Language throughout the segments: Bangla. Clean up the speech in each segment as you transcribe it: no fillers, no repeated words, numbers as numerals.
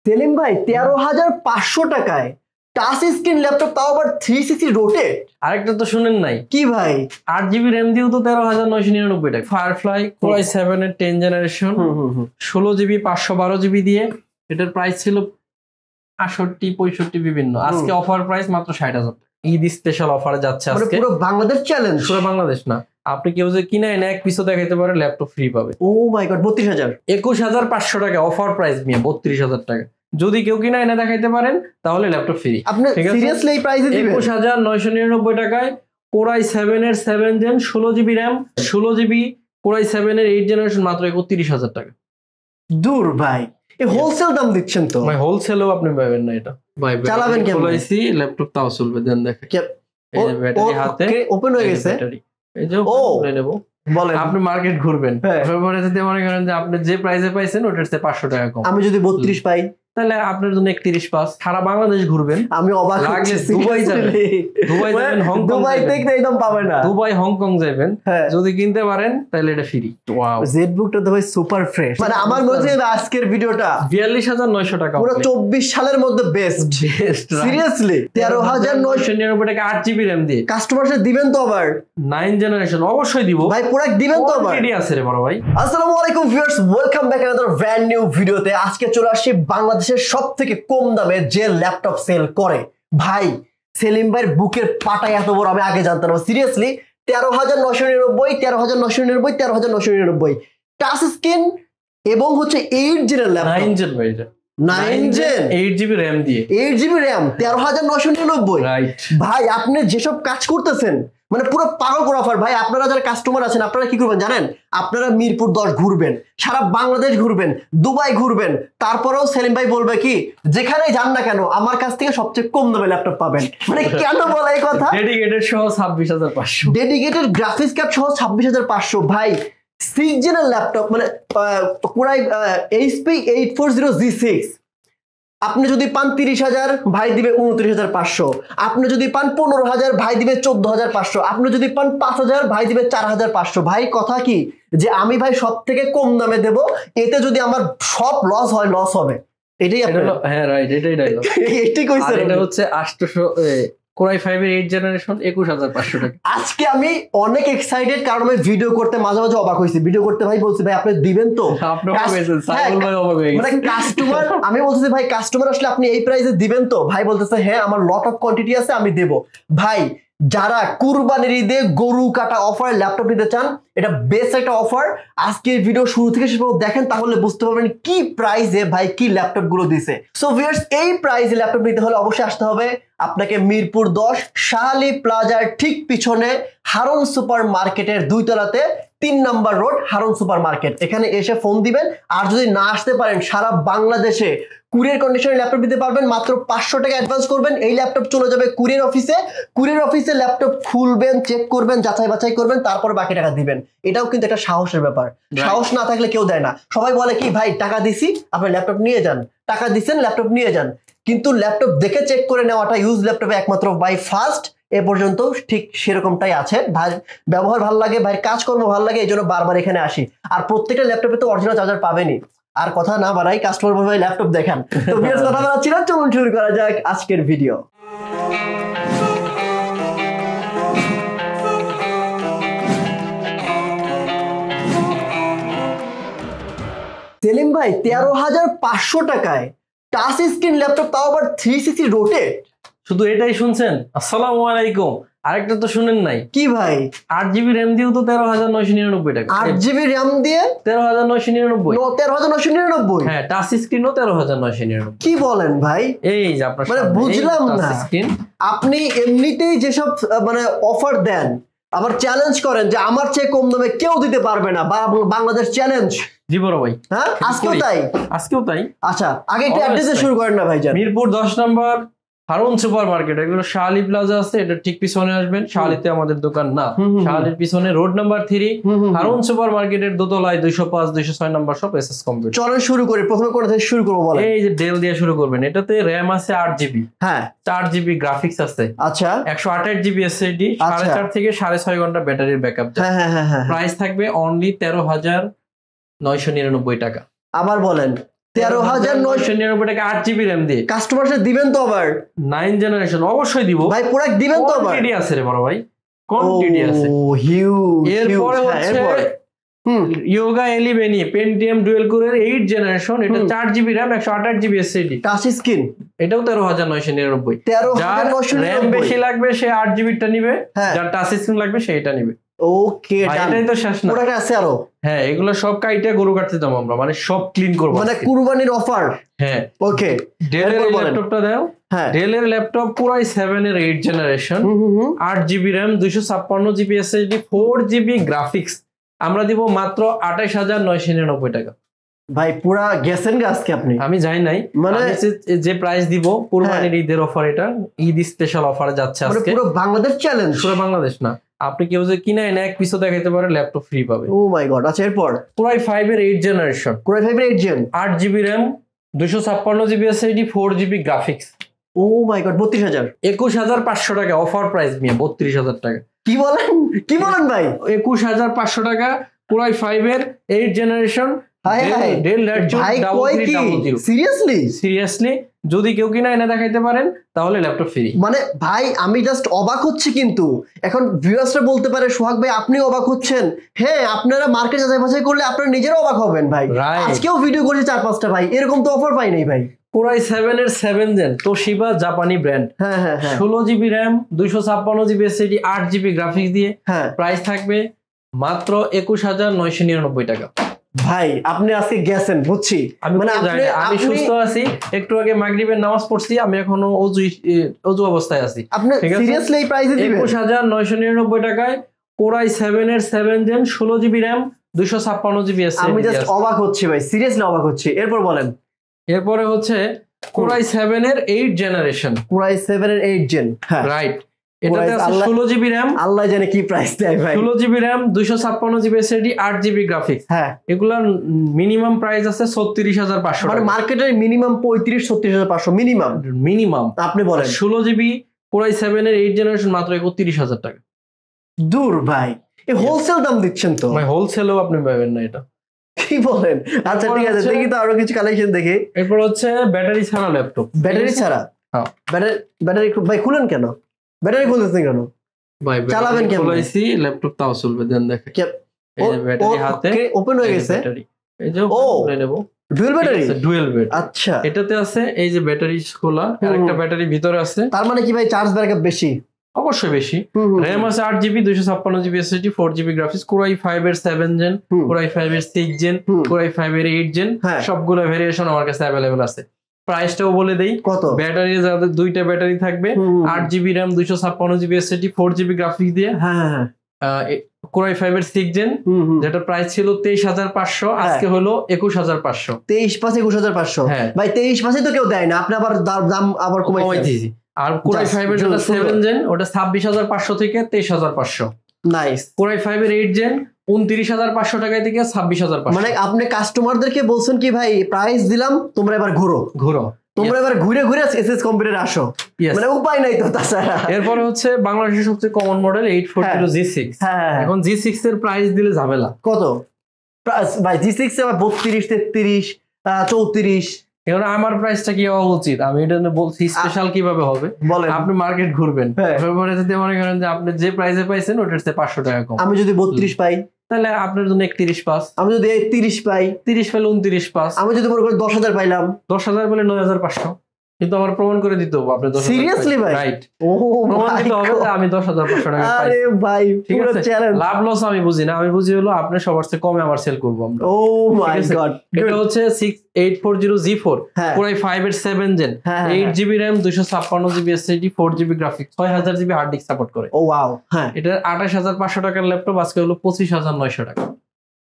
সেলিম ভাই 13,500 টাকায় টাচ স্ক্রিন ল্যাপটপ, তাও আবার 360 রোটেট। আরেকটা তো শুনেন নাই কি ভাই? 8 GB RAM দিয়েও তো 13,999 টাকা। ফায়ারফ্লাই Core i7 এর 10 জেনারেশন 16 GB 512 GB দিয়ে এটার প্রাইস ছিল 68-65 বিভিন্ন। আজকে অফার প্রাইস মাত্র 60,000 টাকা। ঈদ স্পেশাল অফারে যাচ্ছে আজকে। পুরো বাংলাদেশ চ্যালেঞ্জ। পুরো বাংলাদেশ না, আপনি কেউ যে কিনে এনে এক পিসও দেখাইতে পারে ল্যাপটপ ফ্রি পাবে। ও মাই গড, 32,000 21,500 টাকা অফার প্রাইস নিয়ে 32,000 টাকা। যদি কেউ কিনা এনে দেখাইতে পারেন তাহলে ল্যাপটপ ফ্রি। আপনি সিরিয়াসলি এই প্রাইসে দিবেন? 21,999 টাকায় Core i7 এর 7 gen 16 GB RAM 16 GB Core i7 এর 8 জেনারেশন মাত্র 31,000 টাকা। দূর ভাই, এই হোলসেল দাম দিচ্ছেন তো ভাই। হোলসেলেও আপনি পাবেন না এটা ভাই। চালাবেন কেমন? বলাইছি ল্যাপটপ তাও চলবে। দেন দেখেন এই যে ব্যাটারি হাতে ওপেন হয়ে গেছে। এই যে বলে নেব। বলেন, আপনি মার্কেট ঘুরবেন, তারপরে যদি মনে করেন যে আপনি যে প্রাইসে পাইছেন ওটার চেয়ে 500 টাকা কম, আমি যদি 32 পাই তাহলে আপনার জন্য 31 পাস। সারা বাংলাদেশ ঘুরবেন, আমি অবাক হচ্ছি। দুবাই যাবেন, দুবাই যাবেন, হংকং, দুবাই থেকে একদম পাবে না। দুবাই হংকং যাবেন, যদি কিনতে পারেন তাহলে এটা ফ্রি। ওয়াও, জেটবুকটা তো ভাই সুপার ফ্রেশ। মানে আমার মনে হচ্ছে আজকের ভিডিওটা 42,900 টাকা, পুরো 24 সালের মধ্যে বেস্ট। সিরিয়াসলি 13,999 টাকা 8 GB RAM দিয়ে কাস্টমারকে দিবেন তো আবার 9 জেনারেশন? অবশ্যই দিব ভাই, প্রোডাক্ট দিবেন তো আবার। রেডি আছে রে বড় ভাই। আসসালামু আলাইকুম viewers, welcome back another brand new ভিডিওতে। আজকে চলে আসছি বাংলাদেশের সবথেকে কম দামে যে ল্যাপটপ সেল করে। ভাই সেলিম ভাইয়ের বুকের পাটায় এত বড় আমি আগে জানতাম না। সিরিয়াসলি 13,999, 13,999, 13,999 টাচ স্ক্রিন এবং হচ্ছে 8 জেনের ল্যাপটপ। 9 জেন ভাই, 9 জেন 8 GB RAM দিয়ে 8 GB RAM 13,999। রাইট ভাই আপনি যেসব কাজ করতেছেন মানে পুরো পাগল করা অফার। ভাই আপনারা যারা কাস্টমার আছেন আপনারা কি করবেন জানেন? আপনারা মিরপুর 10 ঘুরবেন, সারা বাংলাদেশ ঘুরবেন, দুবাই ঘুরবেন, তারপরেও সেলিম ভাই বলবে কি যেখানেই যান না কেন আমার কাছ থেকে সবচেয়ে কম দামে ল্যাপটপ পাবেন। মানে কেন বলা এই কথা? ডেডিকেটেড সহ 26,500, ডেডিকেটেড গ্রাফিক্স কার্ড সহ 26,500। ভাই 6 জেনের ল্যাপটপ মানে পুরাই HP 840G6। আপনি যদি পান 30,000 ভাই দিবে 29,500। আপনি যদি পান 15,000 ভাই দিবে 14,500। আপনি যদি পান 5,000 ভাই দিবে 4,500। ভাই কথা কি যে আমি ভাই সব থেকে কম দামে দেব, এতে যদি আমার সব লস হয় লস হবে। এটাই আপনার, হ্যাঁ রাইট, এটাই ডায়লগ। এটাই কইছেন। এটা হচ্ছে 800 Core i5 এর 8 জেনারেশন 21,500 টাকা। আজকে আমি অনেক এক্সাইটেড, কারণ আমি ভিডিও করতে মাঝে মাঝে অবাক হইছি। ভিডিও করতে ভাই বলছি ভাই আপনি দিবেন তো? মানে কাস্টমার, আমি বলতেছি ভাই কাস্টমার আসলে আপনি এই প্রাইসে দিবেন তো? ভাই বলতেছে হ্যাঁ আমার লট অফ কোয়ান্টিটি আছে আমি দেব। ভাই যারা কুরবানির ঈদে গরু কাটা অফার ল্যাপটপ নিতে চান, এটা বেস্ট একটা অফার। আজকে ভিডিও শুরু থেকে শেষ পর্যন্ত দেখেন, তাহলে বুঝতে পারবেন কি প্রাইসে ভাই কি ল্যাপটপ গুলো দিছে। সো ভিউয়ার্স, এই প্রাইসে ল্যাপটপ নিতে হলে অবশ্যই আসতে হবে আপনাকে মিরপুর 10 শাহালি প্লাজার ঠিক পিছনে হারুন সুপার মার্কেটের 2 তলাতে 3 নম্বর রোড হারুন সুপার মার্কেট। এখানে এসে ফোন দিবেন। আর যদি না আসতে পারেন সারা বাংলাদেশে কুরিয়ার কন্ডিশনে ল্যাপটপ দিতে পারবেন। মাত্র 500 টাকা অ্যাডভান্স করবেন, এই ল্যাপটপ চলে যাবে কুরিয়ার অফিসে। কুরিয়ার অফিসে ল্যাপটপ খুলবেন, চেক করবেন, যাচাই বাছাই করবেন, তারপর বাকি টাকা দিবেন। এটাও কিন্তু একটা সাহসের ব্যাপার। সাহস না থাকলে কেউ দেয় না। সবাই বলে কি ভাই টাকা দিছি আপনি ল্যাপটপ নিয়ে যান, টাকা দিচ্ছেন ল্যাপটপ নিয়ে যান, কিন্তু ল্যাপটপ দেখে চেক করে নেওয়াটা ইউজ ল্যাপটপে একমাত্র বাই ফার্স্ট এ পর্যন্ত ঠিক সেরকমটাই আছে। ভাই ব্যবহার ভালো লাগে, ভাই কাজকর্ম ভালো লাগে, এই জন্য বারবার এখানে আসি। আর প্রত্যেকটা ল্যাপটপে তো অরিজিনাল চার্জার পাবেনই। আর কথা না বাড়াই, কাস্টমার বলবে ল্যাপটপ দেখান। তো ভিউয়ার্স কথা বলাচ্ছি না, চলুন শুরু করা যাক আজকের ভিডিও। সেলিম ভাই 13,500 টাকায় টাচ স্ক্রিন ল্যাপটপ, তাও আবার 360 রোটেট। শুধু এটাই শুনছেন? আসসালামু আলাইকুম। আরেকটা তো শুনেন নাই? কি ভাই? 8 GB RAM দিয়েও তো 13,999 টাকা। 8 GB RAM দিয়ে 13,999। 13,999? হ্যাঁ, টাচ স্ক্রিনও 13,999। কি বলেন ভাই? এই যে আপনার মানে বুঝলাম না, আপনি এমনিতেই যেসব মানে অফার দেন আবার চ্যালেঞ্জ করেন যে আমার চেয়ে কম দামে কেউ দিতে পারবে না, বা বাংলাদেশ চ্যালেঞ্জ। জি বড় ভাই, হ্যাঁ আজকেও তাই? আজকেও তাই। আচ্ছা আগে একটু অ্যাড্রেসে শুরু করেন না ভাইজান। মিরপুর 10 নম্বর হারুন সুপার মার্কেট, এগুলো শাহালি প্লাজা আছে, এটা ঠিক পিছনে আসবেন। শাহালিতে আমাদের দোকান না, শাহালির পিছনে রোড নাম্বার 3 হারুন সুপার মার্কেটের দোতলায় 205 206 নম্বর শপ এসএস কম্পিউটার। চলেন শুরু করি, প্রথমে কোথা থেকে শুরু করব বলেন? এই যে ডেল দিয়ে শুরু করবেন। এটাতে RAM আছে 8 GB, হ্যাঁ 4 GB গ্রাফিক্স আছে, আচ্ছা 128 GB SSD, 4.5 থেকে 6.5 ঘন্টা ব্যাটারির ব্যাকআপ। হ্যাঁ হ্যাঁ হ্যাঁ। প্রাইস থাকবে অনলি 13,999 টাকা। আবার বলেন? 13,999 টাকা 8GB RAM দিয়ে কাস্টমার সাথে দিবেন তো আবার 9 জেনারেশন অবশ্যই দিব ভাই, প্রোডাক্ট দিবেন তো আবার কোয়ান্টিটি আছে রে বড় ভাই কোয়ান্টিটি আছে ও হিউজ এরপরে হচ্ছে ইয়োগা এলিভেনি পেন্টিয়াম ডুয়েল কোরের 8 জেনারেশন এটা 4GB RAM 128GB SSD touch screen এটাও 13,999 যার RAM বেশি লাগবে সে 8GB টা নিবে যার টাচ স্ক্রিন লাগবে সে এটা নিবে ওকে এটাই তো শেষ না প্রোডাক্ট আছে আরো হ্যাঁ এগুলো সব কাইটা গরু কাটতে দাম আমরা মানে সব ক্লিন করব মানে কুরবানির অফার হ্যাঁ ওকে ডেল এর ল্যাপটপটা দাও হ্যাঁ ডেল এর ল্যাপটপ পুরাই 7 এর 8 generation 8GB RAM 256GB SSD 4GB graphics আমরা দিব মাত্র 28,999 টাকা ভাই পুরা গেছেন আজকে আপনি আমি যাই নাই মানে যে প্রাইস দিব কুরবানির ঈদের অফার এটা ঈদ স্পেশাল অফারে যাচ্ছে আজকে পুরো বাংলাদেশ চ্যালেঞ্জ পুরো বাংলাদেশ না আপনি কেউ যে কিনে এনে এক পিসও দেখাইতে পারে ল্যাপটপ ফ্রি পাবে ও মাই গড আচ্ছা এরপর পুরাই 5 এর 8 জেনারেশন পুরাই 5 এর 8 gen 8GB RAM 256GB SSD 4GB graphics oh my god 32,000 21,500 টাকা অফার প্রাইস মিয়া 32,000 টাকা কি বলেন ভাই 21,500 টাকা পুরাই 5 এর 8 জেনারেশন ডেল সিরিয়াসলি যদি কেউ কিনা এনে দেখাইতে পারেন তাহলে ল্যাপটপ ফ্রি মানে ভাই আমি জাস্ট অবাক হচ্ছি কিন্তু এখন ভিউয়ার্সরা বলতে পারে সোহাগ ভাই আপনি অবাক হচ্ছেন হ্যাঁ আপনারা মার্কেট যাচাই বাছাই করলে আপনারা নিজেরাও অবাক হবেন ভাই আজকেও ভিডিও করেছে 4-5টা ভাই এরকম তো অফার পাই নাই ভাই পুরাই 7 এর 7 জেন তোশিবা জাপানি ব্র্যান্ড হ্যাঁ হ্যাঁ 16GB RAM 256GB SSD 8GB graphics দিয়ে প্রাইস থাকবে মাত্র 21,999 টাকা ভাই আপনি আজকে গেছেন বুঝছি মানে আমি সুস্থ আছি একটু আগে মাগরিবের নামাজ পড়ছি আমি এখনো অজু অবস্থায় আছি আপনি সিরিয়াসলি এই প্রাইসে দিবেন 21,999 টাকায় কোরাই 7 এর 7 gen 16GB RAM 256GB SSD আমি জাস্ট অবাক হচ্ছি ভাই সিরিয়াসলি অবাক হচ্ছি এরপর বলেন এরপরে হচ্ছে কোরাই 7 এর 8 জেনারেশন কোরাই 7 এর 8 জেন রাইট এটাতে আছে 16GB RAM আল্লাহ জানে কি প্রাইস দেয় ভাই 16GB RAM 256GB SSD 8GB graphics হ্যাঁ এগুলার মিনিমাম প্রাইস আছে 36,500 মানে মার্কেটের মিনিমাম 35-36,500 মিনিমাম আপনি বলেন 16GB কোরাই 7 এর 8 জেনারেশন মাত্র 31,000 টাকা দূর ভাই এই হোলসেল দাম দিচ্ছেন তো ভাই হোলসেলেও আপনি পাবেন না এটা কি বলেন আচ্ছা ঠিক আছে দেখি তো আরো কিছু কালেকশন দেখি এরপর হচ্ছে ব্যাটারি ছাড়া ল্যাপটপ ব্যাটারি ছাড়া হ্যাঁ ব্যাটারি ভাই খুলেন কেন ব্যাটারি খুলতেছেন কেন ভাই চালাবেন কেন খুলাইছি ল্যাপটপ তাও চলবে দেন দেখে এই যে ব্যাটারি হাতে ওপেন হয়ে গেছে এই যে ওপেন নেব ডুয়াল ব্যাটারি আচ্ছা এটাতে আছে এই যে ব্যাটারি খোলা আর একটা ব্যাটারি ভিতরে আছে তার মানে কি ভাই চার্জ ব্যাকআপ বেশি অবশ্যই বেশি RAM আছে 8GB 256GB SSD 4GB graphics core i 5 এর 7 জেন কোরাই 5 এর 6 জেন কোরাই 5 এর 8 জেন সবগুলো ভেরিয়েশন আমার কাছে अवेलेबल আছে প্রাইসটাও বলে দেই কত ব্যাটারি যাদের দুইটা ব্যাটারি থাকবে 8GB RAM 256GB SSD 4GB graphics দিয়ে হ্যাঁ কোরাই 5 এর 6 জেন যেটা প্রাইস ছিল 23,500 আজকে হলো 21,500 23-21,500 ভাই 23 তো কেউ দেয় না আপনি আবার দাম আবার কমাই দিয়েছি আর কোরাই 5 এর যেটা 7 জেন ওটা 26,500 থেকে 23,500 নাইস কোরাই 5 এর 8 জেন 29,500 টাকা থেকে 26,500 মানে আপনি কাস্টমারদেরকে বলছেন কি ভাই প্রাইস দিলাম তোমরা এবার ঘুরো তোমরা এবার ঘুরে এসএস কম্পিউটারে আসো মানে উপায় নাই তো তাছাড়া এরপরে হচ্ছে বাংলাদেশের সবচেয়ে কমন মডেল 840 G6 এখন G6 এর প্রাইস দিলে ঝামেলা কত ভাই G6 এ আবার 32 33 34 এখন আমার প্রাইসটা কি হওয়া উচিত আমি এটা বলছি স্পেশাল কিভাবে হবে আপনি মার্কেট ঘুরবেন তারপরে যদি মনে করেন যে আপনি যে প্রাইসে পাইছেন ওটার চেয়ে 500 টাকা কম আমি যদি 32 পাই তাহলে আপনার জন্য 31,500 আমি যদি 30 পাই 30 পেলে 29,500 আমি যদি মনে করি 10,000 পাইলাম 10,000 পেলে 9,500 কিন্তু আমার প্রমাণ করে দিতে হবে আপনি 10,000 সিরিয়াসলি ভাই রাইট প্রমাণ দিতে হবে যে আমি 10,500 টাকা পাইছি আরে ভাই পুরো চ্যালেঞ্জ লাভ লস আমি বুঝি না আমি বুঝি হলো আপনি সবার চেয়ে কমে আমার সেল করব আমরা ও মাই গড এটা হচ্ছে 840 G4 পুরাই 5 এর 7 gen 8GB RAM 256GB SSD 4GB graphics 6000GB hard disk support করে ও ওয়াও হ্যাঁ এটা 28,500 টাকার ল্যাপটপ আজকে হলো 25,900 টাকা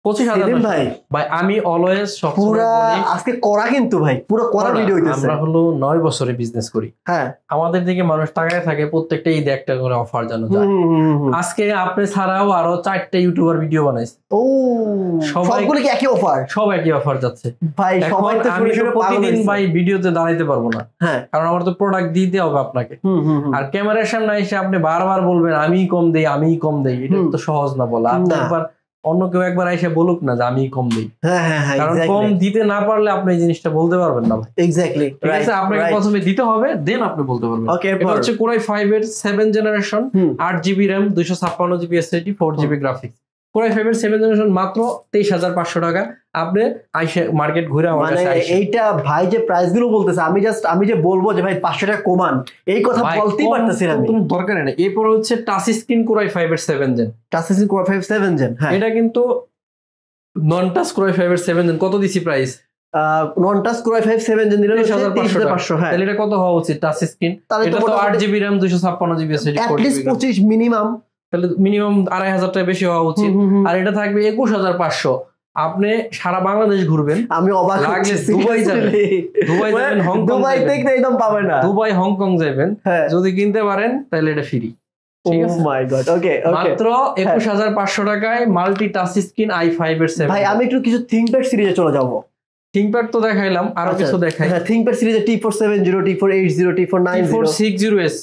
25,000 ভাই আমি অলওয়েজ পুরো আজকে করা কিন্তু ভাই পুরো করা ভিডিও হইতেছে আমরা হলো 9 বছরে বিজনেস করি হ্যাঁ আমাদের দিকে মানুষ তাকায় থাকে প্রত্যেকটা ঈদে একটা করে অফার জানো যায় আজকে আপনি ছাড়াও আরো 4টা ইউটিউবার ভিডিও বানাইছে ও সবগুলো কি একই অফার সব একই অফার যাচ্ছে ভাই সবাই তো আমি প্রতিদিন ভাই ভিডিওতে দাঁড়াইতে পারবো না হ্যাঁ কারণ আমার তো প্রোডাক্ট দিতে হবে আপনাকে আর ক্যামেরার সামনে এসে আপনি বারবার বলবেন আমিই কম দেই এটা তো সহজ না বলা আপনি একবার অন্য কেউ একবার এসে বলুক না যে আমি কম দিই। কারণ কম দিতে না পারলে আপনি এই জিনিসটা বলতে পারবেন না ভাই। এক্স্যাক্টলি, ঠিক আছে, আপনাকে প্রথমে দিতে হবে, দেন আপনি বলতে পারবেন। এটা হচ্ছে Core i5 এর 7 generation, 8GB RAM, 256GB SSD, 4GB graphics. Core i5 এর 7 জেনারেশন মাত্র 23,500 টাকা। আপনি আইসে মার্কেট ঘুরে আমার কাছে আইসে, এইটা ভাই যে প্রাইস গুলো বলতেছে, আমি যে বলবো যে ভাই 500 টাকা কমান, এই কথা বলতেই পারতেছি না আমি। কোনো দরকার নেই। এরপর হচ্ছে টাচ স্ক্রিন Core i5 এর 7 gen. Touch screen Core i5 7 gen, হ্যাঁ এটা কিন্তু নন টাচ Core i5 এর 7 জেন। কত দিছি price? Non touch Core i5 7 gen দিলে 23,500। হ্যাঁ, তাহলে এটা কত হওয়া উচিত? টাচ স্ক্রিন এটা তো 8GB RAM, 256GB SSD, at least 25 minimum, তাহলে মিনিমাম 2,500 টাকা বেশি হওয়া উচিত। আর এটা থাকবে 21,500। আপনি সারা বাংলাদেশ ঘুরবেন, আমি অবাক হচ্ছি। দুবাই যাবেন, হংকং, দুবাই থেকে একদম পাবেন না, দুবাই হংকং যাবেন, যদি কিনতে পারেন তাহলে এটা ফ্রি। ঠিক আছে, মাই গড, ওকে মাত্র 21,500 টাকায় মাল্টি টাচ স্ক্রিন i5 এর 7। ভাই আমি একটু কিছু থিংকপ্যাড সিরিজে চলে যাব। থিংকপ্যাড তো দেখাইলাম, আরো কিছু দেখাই। হ্যাঁ, থিংকপ্যাড সিরিজে T470, T480, T490, T460s,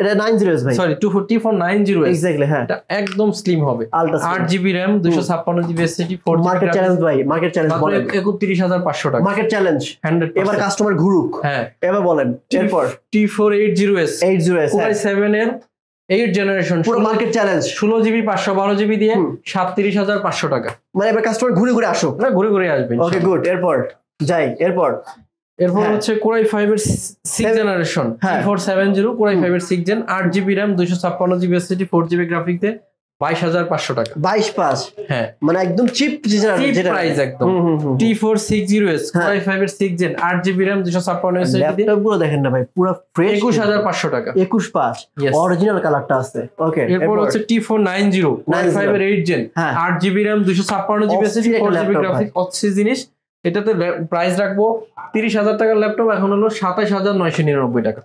এটা 90s ভাই, সরি T490s, এক্স্যাক্টলি। হ্যাঁ, এটা একদম স্লিম হবে, 8GB RAM, 256GB SSD, 4GB। Market challenge ভাই, মার্কেট চ্যালেঞ্জ বলেন। 31,500 টাকা মার্কেট চ্যালেঞ্জ 100%। এবার কাস্টমার ঘুরুক। হ্যাঁ, এবার বলেন। এরপর T480s, Core i7 এর 8 জেনারেশন, পুরো মার্কেট চ্যালেঞ্জ, 16GB 512GB দিয়ে 37,500 টাকা। মানে এবার কাস্টমার ঘুরে ঘুরে আসুক, না ঘুরে ঘুরে আসবেন। Okay good. এরপর যাই, এরপর হচ্ছে Core i5 এর 6 জেনারেশন, T470, Core i5 এর 6 gen, 8GB RAM, 256GB SSD, 4GB graphics দিয়ে 22,500 টাকা। 22,500, হ্যাঁ, মানে একদম চিপ যেটা প্রাইস একদম। T460s, Core i5 এর 6 gen, 8GB RAM, 256GB SSD দিয়ে ল্যাপটপ গুলো দেখেন না ভাই, পুরো ফ্রেশ, 21,500 টাকা। 21,500 অরিজিনাল কালারটা আছে। ওকে, এরপর হচ্ছে T490, Core i5 এর 8 gen, 8GB RAM, 256GB SSD, 4GB graphics. অচ্ছে জিনিস, এটাতে প্রাইস রাখবো 30,000 টাকার ল্যাপটপ এখন হলো 27,999 টাকা।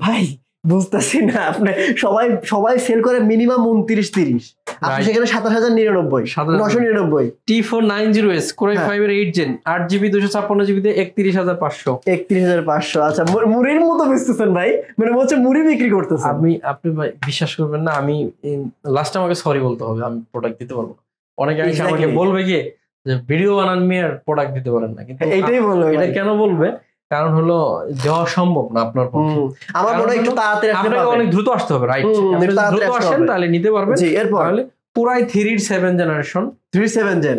ভাই বুঝতেছি না, আপনি সবাই সেল করে মিনিমাম 29-30, আপনি সেখানে 27,099, T490s, Core i5 এর 8 জেন, 8GB 256GB দিয়ে 31,500। 31,500, আচ্ছা মুড়ির মতো বেচতেছেন ভাই, মানে হচ্ছে মুড়ি বিক্রি করতেছেন। আপনি ভাই বিশ্বাস করবেন না, আমি লাস্ট আমাকে সরি বলতে হবে, আমি প্রোডাক্ট দিতে পারবো না। অনেকে আমাকে বলবে কি যে ভিডিও বানান মেয়ে প্রোডাক্ট দিতে পারেন না, কিন্তু এটাই বলবে। এটা কেন বলবে? কারণ হলো দেওয়া সম্ভব না আপনার পক্ষে। আমার মনে হয় একটু তাড়াতাড়ি আপনাকে অনেক দ্রুত আসতে হবে, রাইট? দ্রুত আসেন তাহলে নিতে পারবেন। জি, এরপর তাহলে Core i3 এর 7 জেনারেশন, 7 জেন,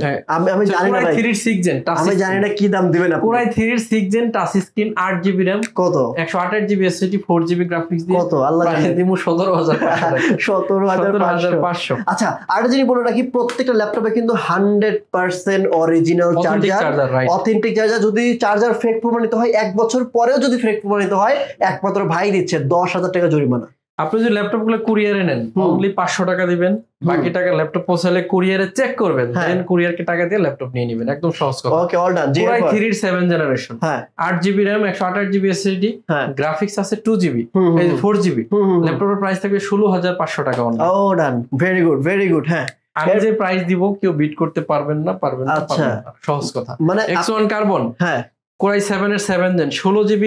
আমি জানি না ভাই, Core i3 এর 6 জেন, আমি জানি না কি দাম দিবেন আপনি। Core i3 এর 6 gen touch screen, 8GB RAM, কত? 128GB SSD, 4GB গ্রাফিক্স দিয়ে কত? আল্লাহ জানে। দিমু 17,500। আচ্ছা, আর জিনিস বলে রাখি, প্রত্যেকটা ল্যাপটপে কিন্তু 100% অরিজিনাল চার্জার, অথেন্টিক চার্জার। যদি চার্জার ফেক প্রমাণিত হয়, 1 বছর পরেও যদি ফেক প্রমাণিত হয়, একমাত্র ভাই দিচ্ছে 10,000 টাকা জরিমানা। আপনি যদি ল্যাপটপ গুলো কুরিয়ারে নেন, অনলি 500 টাকা দিবেন, বাকি টাকা ল্যাপটপ পৌঁছালে কুরিয়ারে চেক করবেন, দেন কুরিয়ারকে টাকা দিয়ে ল্যাপটপ নিয়ে নেবেন, একদম সহজ কথা। ওকে, অল ডান। Core i3 এর 7 generation, 8GB RAM, 128GB SSD, graphics আছে 2GB, এই 4GB। ল্যাপটপের প্রাইস থাকবে 16,500 টাকা অনলি। ও ডান, ভেরি গুড, ভেরি গুড। হ্যাঁ, আমি যে প্রাইস দিব কেউ বিট করতে পারবেন না, আচ্ছা, সহজ কথা। মানে X1 কার্বন, হ্যাঁ, Core i7 এর 7 জেন, 16GB,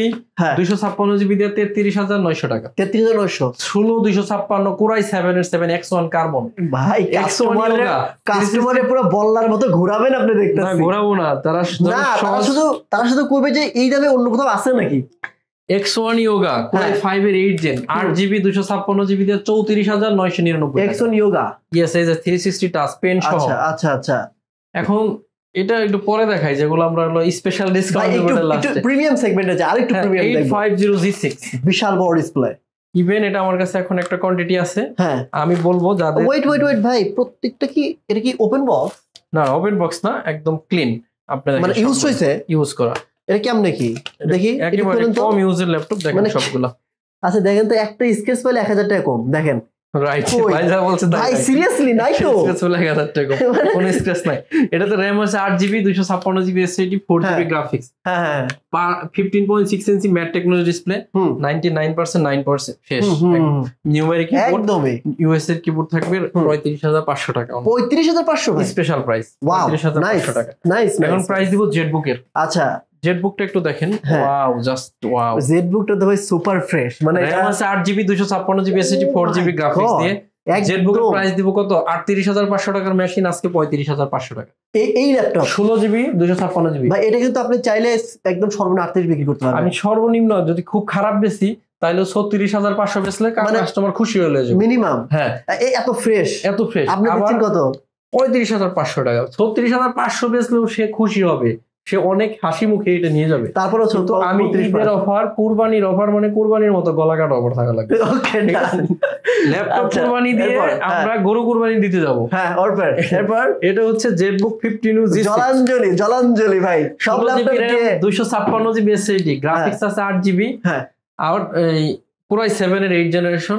256GB দিয়ে 33,900 টাকা। 33,900, 16,256 Core i7 এর 7 X1 কার্বন। ভাই কাস্টমারে পুরো বল্লার মতো ঘোরাবেন আপনি, দেখতেছেন। না ঘোরাবো না, তারা শুধু কইবে যে এই দামে অন্য কোথাও আছে নাকি। X1 Yoga, Core i5 এর 8 জেন, 8GB 256GB দিয়ে 34,999 টাকা। X1 Yoga, ইয়েস, এই যে 360 টাচ পেন সহ। আচ্ছা আচ্ছা। এখন এটা একটু পরে দেখাই, যেগুলো আমরা হলো স্পেশাল ডিসকাউন্ট একটু প্রিমিয়াম সেগমেন্টে আছে, আরেকটু প্রিমিয়াম দেখব। 850G6 বিশাল বড় ডিসপ্লে। ইভেন এটা আমার কাছে এখন একটা কোয়ান্টিটি আছে। হ্যাঁ, আমি বলবো যাদের ওয়েট ভাই, প্রত্যেকটা কি এটা কি ওপেন বক্স? না, ওপেন বক্স না, একদম ক্লিন। আপনাদের মানে ইউজ করা। এটা কেমনে কি দেখি, একেবারে কম ইউজের ল্যাপটপ দেখেন সবগুলা। আচ্ছা দেখেন তো, একটা স্কেচ পাইলে 1000 টাকা কম, দেখেন। রাইট, ভাই যা বলছে ভাই সিরিয়াসলি নাই তো, স্কেচ পাইলে 1000 টাকা কম, কোনো স্কেচ নাই। এটাতে RAM আছে 8GB, 256GB SSD, 4GB graphics. হ্যাঁ, 15.6 ইঞ্চি ম্যাট টেকনোলজি ডিসপ্লে, 99% 9% শেষ। নিউমেরিক কিবোর্ড, একদমই ইউএস এর কিবোর্ড থাকবে 35,500 টাকা। 35,500 স্পেশাল প্রাইস, 35,500 টাকা। নাইস। এখন প্রাইস দিব জেটবুকের। আচ্ছা, জেটবুকটা একটু দেখেন। Wow, just wow. জেটবুকটা তো ভাই সুপার ফ্রেশ, মানে RAM আছে 8GB, 256GB SSD, 4GB graphics দিয়ে জেটবুকের প্রাইস দিব কত ৩৮৫০০ টাকার মেশিন আজকে ৩৫৫০০ টাকা এই ল্যাপটপ 16GB 256GB ভাই এটা কিন্তু আপনি চাইলে একদম সর্বনিম্ন 38 বিক্রি করতে পারবেন। আমি সর্বনিম্ন যদি খুব খারাপ বেশি তাহলে ৩৬৫০০ বেচলে কাস্টমার খুশি হয়ে যাবে মিনিমাম। হ্যাঁ এত ফ্রেশ আপনি দিচ্ছেন কত ৩৫৫০০ টাকা। ৩৬৫০০ বেচলেও সে খুশি হবে, সে অনেক হাসি মুখে এটা নিয়ে যাবে। তারপরে তো আমি ঈদের অফার, কুরবানির অফার মানে কুরবানির মতো গলাকাটা অফার থাকা লাগবে। ল্যাপটপ কুরবানি দিয়ে আমরা গরু কুরবানি দিতে যাব। হ্যাঁ এরপর এটা হচ্ছে জেটবুক 15 G6 জলাঞ্জলি ভাই সব ল্যাপটপ দিয়ে 256GB SSD, গ্রাফিক্স আছে 8GB। হ্যাঁ আর এই Core i7 এর 8 জেনারেশন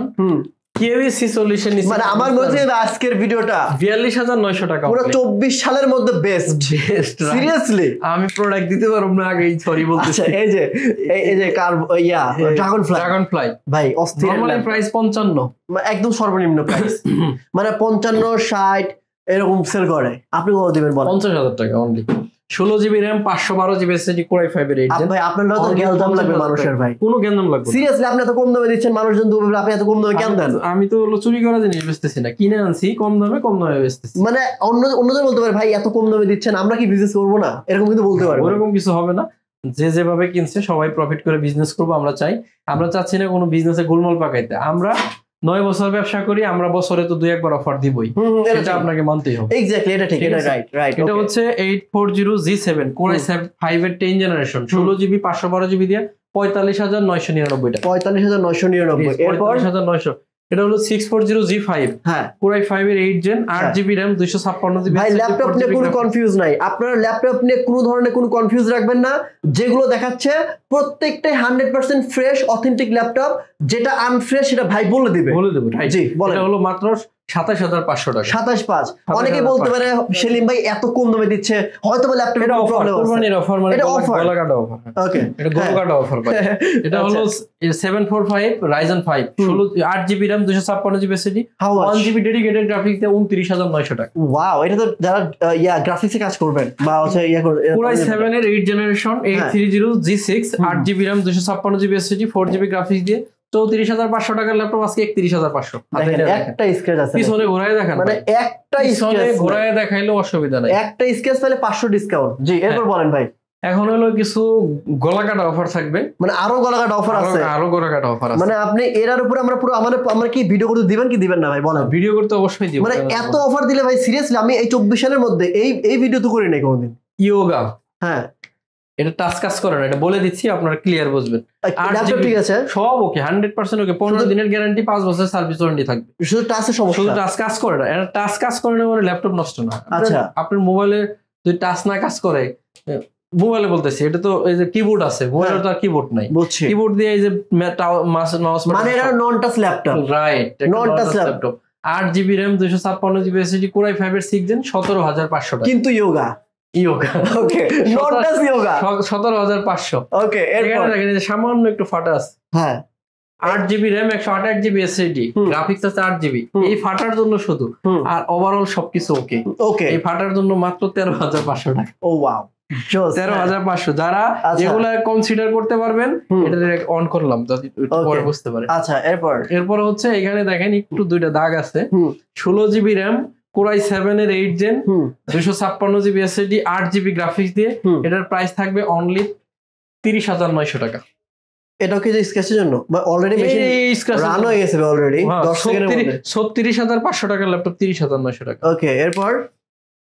QEC সলিউশন মানে আমার মনে হচ্ছে আজকের ভিডিওটা ৪২৯০০ টাকা পুরো 24 সালের মধ্যে বেস্ট সিরিয়াসলি। আমি প্রোডাক্ট দিতে পারব না, আগেই সরি বলতেছি। এই যে কার ড্রাগন ফ্লাই ভাই অস্থির নরমালি প্রাইস 55, একদম সর্বনিম্ন প্রাইস মানে 55-60 এরকম সেল করে। আপনি কত দিবেন বলেন? ৫০,০০০ টাকা only. 16GB RAM 512GB SSD Core i5 এর 8 জেন। ভাই আপনার তো গেলদাম লাগবে মানুষের ভাই, কোনো গেলদাম লাগবে সিরিয়াসলি। আপনি এত কম দামে দিচ্ছেন, মানুষজন তো আপনি এত কম দামে কেন দেন? আমি তো চুরি করা জিনিস বেচতেছি না, কিনে আনছি কম দামে বেচতেছি। মানে অন্যজন বলতে পারে ভাই এত কম দামে দিচ্ছেন আমরা কি বিজনেস করবো না, এরকম কিন্তু বলতে পারে। ওরকম কিছু হবে না, যে যেভাবে কিনছে সবাই প্রফিট করে বিজনেস করবো আমরা চাই। আমরা চাচ্ছি না কোনো বিজনেসে গোলমাল পাকাইতে। আমরা 9 বছর ব্যবসা করি, আমরা বছরে তো 2-1 অফার দিবই, এটা আপনাকে মানতেই হবে। এক্স্যাক্টলি এটা ঠিক, এটা রাইট। এটা হচ্ছে 840G7 Core i5 এর 10 জেনারেশন 16GB 512GB দিয়ে ৪৫,৯৯৯ টাকা। ৪৫,৯৯৯। এরপর ৪৫,৯০০। এটা হলো 640G5 হ্যাঁ Core i5 এর 8 জেন 8GB RAM 256GB। ভাই ল্যাপটপ নিয়ে কোনো কনফিউজ নাই, আপনারা ল্যাপটপ নিয়ে কোনো ধরনের কোনো কনফিউজ রাখবেন না। যেগুলো দেখাচ্ছে প্রত্যেকটাই 100% ফ্রেশ অথেন্টিক ল্যাপটপ, যেটা আনফ্রেশ সেটা ভাই বলে দিবে। জি বলেন। এটা হলো মাত্র ২৭,৫০০ টাকা। ২৭,৫০০। অনেকেই বলতে পারে সেলিম ভাই এত কম দামে দিচ্ছে, হয়তো ল্যাপটপে এটা প্রবলেম আছে। কুরবানির অফার মানে গলা কাটা অফার। ওকে এটা গলা কাটা অফার ভাই। এটা হলো 745 Ryzen 5 8GB RAM 256GB SSD 1GB dedicated graphics দিয়ে ২৯,৯০০ টাকা। ওয়াও, এটা তো যারা গ্রাফিক্সে কাজ করবেন বা হচ্ছে Core i7 এর 8 generation 830G6 8GB RAM 256GB SSD 4GB graphics দিয়ে ৩৪,৫০০ টাকার ল্যাপটপ আজকে ৩১,৫০০। একটা স্ক্র্যাচ আছে, পিছনে ঘোরায় দেখান, মানে একটা স্ক্র্যাচ ঘোরায় দেখাইলেও অসুবিধা নাই, একটা স্ক্র্যাচ পেলে 500 ডিসকাউন্ট। জি এরপর বলেন ভাই। এখন হলো কিছু গলাকাটা অফার থাকবে, মানে আরো গলাকাটা অফার আছে, আরো গলাকাটা অফার আছে। মানে আপনি এর উপরে আমরা পুরো আমরা কি ভিডিও করতে দিবেন কি দিবেন না ভাই বলেন? ভিডিও করতে অবশ্যই দিব। মানে এত অফার দিলে ভাই সিরিয়াসলি আমি এই 24 সালের মধ্যে এই ভিডিও তো করি নাই কোনোদিন। ইয়োগা হ্যাঁ এটা টাচ কাজ করে না, এটা বলে দিচ্ছি আপনারা ক্লিয়ার বুঝবেন। ল্যাপটপ ঠিক আছে, সব ওকে 100% ওকে। 15 দিনের গ্যারান্টি, 5 বছরের সার্ভিস ওয়ারেন্টি থাকবে। শুধু টাচের সমস্যা, শুধু টাচ কাজ করে না। এটা টাচ কাজ করে না মানে ল্যাপটপ নষ্ট না। আচ্ছা আপনার মোবাইলে যদি টাচ না কাজ করে, মোবাইলে বলতেছি, এটা তো এই যে কিবোর্ড আছে, মোবাইলে তো আর কিবোর্ড নাই, বুঝছি। কিবোর্ড দিয়ে এই যে মাউস মানে এটা নন টাচ ল্যাপটপ, রাইট, নন touch laptop. 8GB RAM 256GB SSD Core i5 এর 6 জেন 17,৫০০ টাকা। কিন্তু ইয়োগা ওকে, নন টাচ ইয়োগা 17,৫০০। ওকে এরপর দেখেন যে সামান্য একটু ফাটা আছে। হ্যাঁ 8GB RAM 128GB SSD graphics আছে 8GB। এই ফাটার জন্য শুধু, আর ওভারঅল সবকিছু ওকে। এই ফাটার জন্য মাত্র 13,৫০০ টাকা। ও ওয়াও, 13,৫০০। যারা যেগুলো কনসিডার করতে পারবেন এটা অন করলাম যাতে পরে বুঝতে পারে। আচ্ছা এরপর হচ্ছে এখানে দেখেন একটু দুইটা দাগ আছে। 16GB RAM Core i7 এর 8 gen 256GB SSD 8GB graphics দিয়ে এটার প্রাইস থাকবে অনলি 30,৯০০ টাকা। এটা কি যে স্ক্র্যাচের জন্য বা অলরেডি মেশিন রান হয়ে গেছে অলরেডি 10 সেকেন্ডের মধ্যে ৩৬,৫০০ টাকার ল্যাপটপ 30,৯০০ টাকা। ওকে এরপর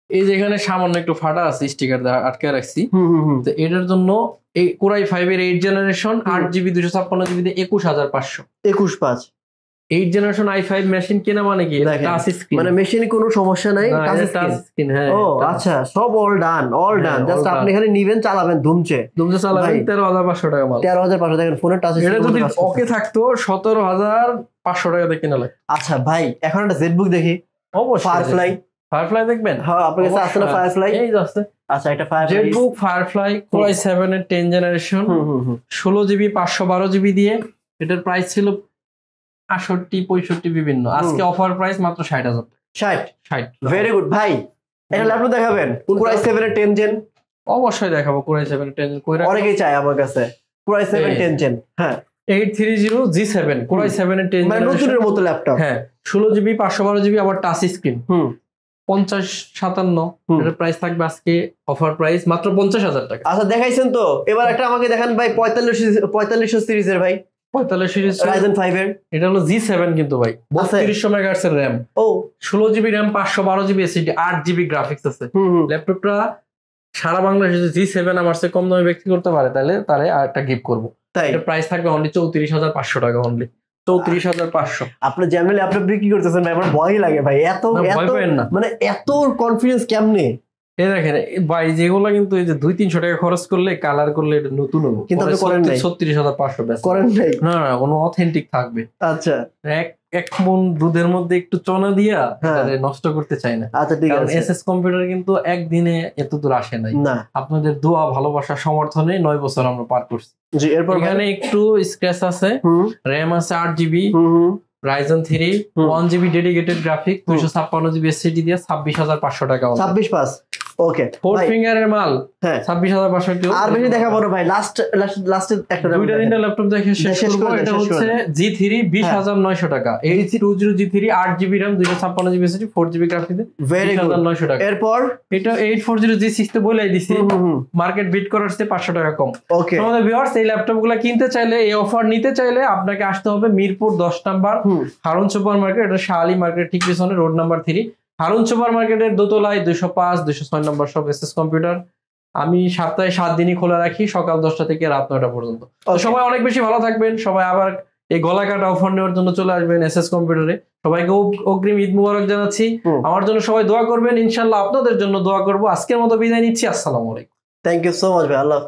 এই যে এখানে সামান্য একটু ফাটা আছে, স্টিকার দিয়ে আটকে রাখছি। তো এটার জন্য এই Core i5 এর 8 জেনারেশন 8GB 256GB দিয়ে 21,৫০০। 21,৫০০ 8 জেনারেশন i5 মেশিন কেনা মানে কি টাচ স্ক্রিন, মানে মেশিনে কোনো সমস্যা নাই, টাচ স্ক্রিন। হ্যাঁ ও আচ্ছা, সব অল ডান জাস্ট আপনি এখানে নিবেন, চালাবেন ধুমচে চালাবেন। 13,৫০০ টাকা মাল। 13,৫০০ দেখেন ফোনের টাচ স্ক্রিন। এটা যদি ওকে থাকতো 17,৫০০ টাকা দিয়ে কিনা লাগে। আচ্ছা ভাই এখন একটা জেটবুক দেখি। অবশ্যই ফায়ারফ্লাই দেখবেন? হ্যাঁ আপনার কাছে আছে না ফায়ারফ্লাই? এই যে আছে। আচ্ছা এটা firefly, Jetbook firefly Core i7 এর 10 জেনারেশন 16GB 512GB দিয়ে এটার প্রাইস ছিল 68-65 বিভিন্ন। আজকে অফার প্রাইস মাত্র 60,০০০। 60 ভেরি গুড ভাই। এটা ল্যাপটপ দেখাবেন Core i7 এর 10 জেন? অবশ্যই দেখাবো। Core i7 এর 10 জেন অনেকেই চায় আমার কাছে Core i7 10 জেন। হ্যাঁ 830G7 Core i7 এর 10 মানে নতুনের মতো ল্যাপটপ। হ্যাঁ 16GB 512GB আবার টাচ স্ক্রিন 5057 এর প্রাইস থাকবে আজকে অফার প্রাইস মাত্র 50,000 টাকা। আচ্ছা দেখাইছেন তো, এবার একটা আমাকে দেখান ভাই 4500 সিরিজের ভাই 45 সিরিজ Ryzen 5 এর। এটা হলো G7 কিন্তু ভাই 3200 মেগাহার্টজ এর RAM, ও 16GB RAM 512GB SSD 8GB graphics আছে। ল্যাপটপটা সারা বাংলাদেশে G7 আমার চেয়ে কম দামে বিক্রি করতে পারে তাহলে তারে আরেকটা গিফট করব। তাই এর প্রাইস থাকবে অনলি 34,500 টাকা, অনলি 34,500। আপনি যেমন ল্যাপটপ বিক্রি করতেছেন ভাই, আমার ভয় লাগে ভাই, এত ভয় পাবেন না, মানে এত কনফিডেন্স কেমনে? এই দেখেন ভাই যেগুলো কিন্তু এই যে 200-300 টাকা খরচ করলে কালার করলে এটা নতুন হবে, কিন্তু আপনি করেন নাই 36,500 বেশ করেন নাই। না না কোনো অথেন্টিক থাকবে। আচ্ছা এক মন দুধের মধ্যে একটু চনা দিয়া এটারে নষ্ট করতে চাই না। আচ্ছা ঠিক আছে, এসএস কম্পিউটার কিন্তু একদিনে এত দূর আসে নাই, না আপনাদের দোয়া ভালোবাসা সমর্থনে 9 বছর আমরা পার করছি। জি এরপর এখানে একটু স্ক্র্যাচ আছে, র‍্যাম আছে 8GB, Ryzen 3 1GB dedicated graphic 256GB SSD দিয়ে 26,500 টাকা। 26 ওকে 4 ফিঙ্গারের মাল হ্যাঁ 26,500। আর বেশি দেখাবো না ভাই, লাস্ট একটা দুইটা তিনটা ল্যাপটপ দেখে শেষ করব। এটা হচ্ছে G3 20,900 টাকা, 8220 G3 8GB RAM 256GB SSD 4GB graphic দিয়ে 20,900 টাকা। এরপর এটা 840 G6 তে বলেই দিছি, মার্কেট বিট করার চেয়ে 500 টাকা কম। ওকে তোমাদের ভিউয়ার্স এই ল্যাপটপগুলো কিনতে চাইলে, এই অফার নিতে চাইলে আপনাকে আসতে হবে Mirpur 10 number Harun super market, এটা শাহালি মার্কেট ঠিক পিছনে রোড নাম্বার 3 হারুন সুপার মার্কেটের দোতলায় 205-206 নম্বর সব এসএস কম্পিউটার। আমি সপ্তাহে 7 দিনই খোলা রাখি, সকাল 10টা থেকে রাত 9টা পর্যন্ত। সবাই অনেক বেশি ভালো থাকবেন, সবাই আবার এই গলা কাটা অফার নেওয়ার জন্য চলে আসবেন এসএস কম্পিউটারে। সবাইকে অগ্রিম ঈদ মুবারক জানাচ্ছি। আমার জন্য সবাই দোয়া করবেন, ইনশাল্লাহ আপনাদের জন্য দোয়া করবো। আজকের মতো বিদায় নিচ্ছি, আসসালামু আলাইকুম। থ্যাংক ইউ সো মাচ ভাই, আল্লাহ।